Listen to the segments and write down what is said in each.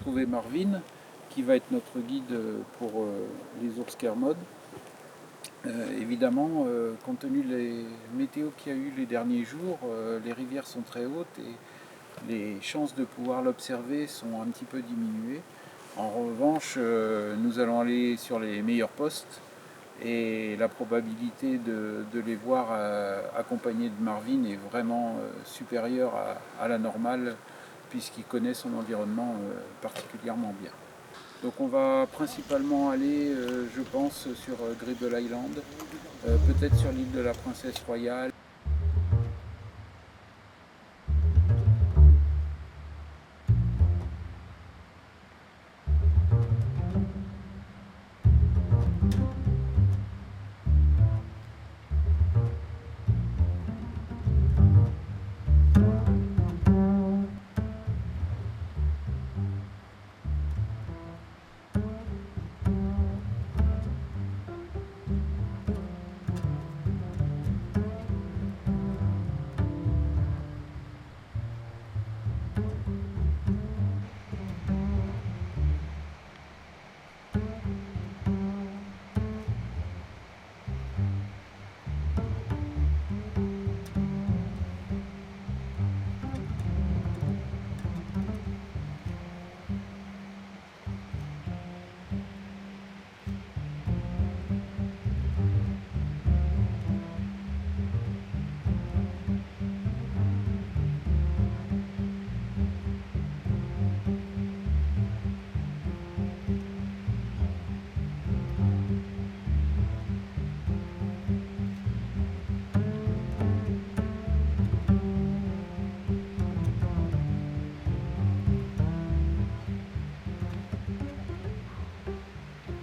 retrouver Marvin, qui va être notre guide pour les ours Kermode. Évidemment, compte tenu des météos qu'il y a eu les derniers jours, les rivières sont très hautes et les chances de pouvoir l'observer sont un petit peu diminuées. En revanche, nous allons aller sur les meilleurs postes et la probabilité de les voir accompagnés de Marvin est vraiment supérieure à la normale, puisqu'il connaît son environnement particulièrement bien. Donc on va principalement aller, je pense, sur Gribble Island, peut-être sur l'île de la Princesse Royale.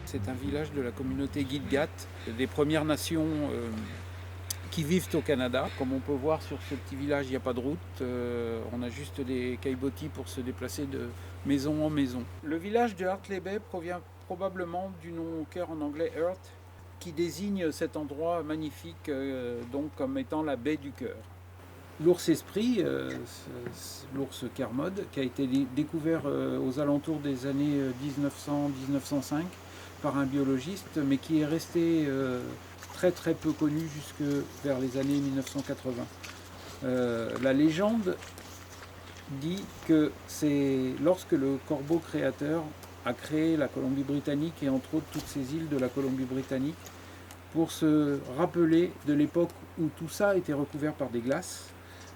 C'est un village de la communauté Gitgat, des Premières Nations qui vivent au Canada. Comme on peut voir sur ce petit village, il n'y a pas de route, on a juste des caillebotis pour se déplacer de maison en maison. Le village de Hartley Bay provient probablement du nom au cœur en anglais Earth, qui désigne cet endroit magnifique donc comme étant la baie du cœur. L'ours esprit, l'ours Kermode, qui a été découvert aux alentours des années 1900-1905 par un biologiste, mais qui est resté très très peu connu jusque vers les années 1980. La légende dit que c'est lorsque le corbeau créateur a créé la Colombie-Britannique et entre autres toutes ces îles de la Colombie-Britannique pour se rappeler de l'époque où tout ça était recouvert par des glaces.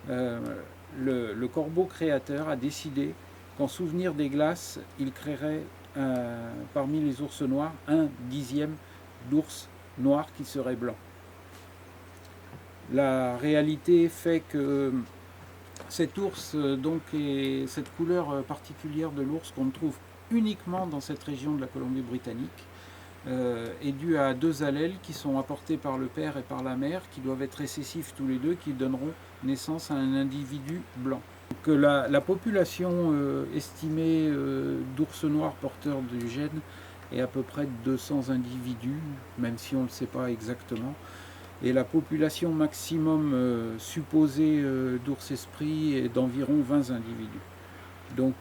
Le corbeau créateur a décidé qu'en souvenir des glaces, il créerait parmi les ours noirs un dixième d'ours noir qui serait blanc. La réalité fait que cet ours donc et cette couleur particulière de l'ours qu'on trouve uniquement dans cette région de la Colombie-Britannique est due à deux allèles qui sont apportés par le père et par la mère, qui doivent être récessifs tous les deux, qui donneront naissance à un individu blanc. Donc, la population estimée d'ours noirs porteurs du gène est à peu près de 200 individus, même si on ne le sait pas exactement. Et la population maximum supposée d'ours esprit est d'environ 20 individus. Donc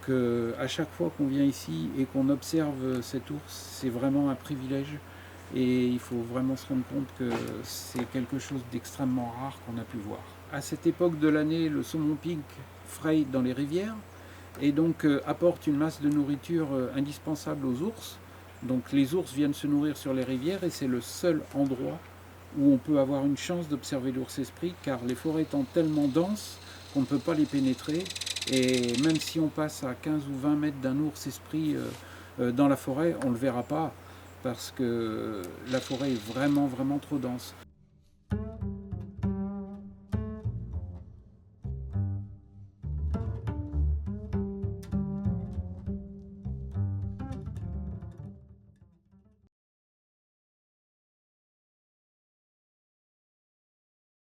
à chaque fois qu'on vient ici et qu'on observe cet ours, c'est vraiment un privilège et il faut vraiment se rendre compte que c'est quelque chose d'extrêmement rare qu'on a pu voir. À cette époque de l'année, le saumon pink fraye dans les rivières et donc apporte une masse de nourriture indispensable aux ours. Donc les ours viennent se nourrir sur les rivières et c'est le seul endroit où on peut avoir une chance d'observer l'ours esprit, car les forêts étant tellement denses qu'on ne peut pas les pénétrer. Et même si on passe à 15 ou 20 mètres d'un ours esprit dans la forêt, on ne le verra pas parce que la forêt est vraiment trop dense.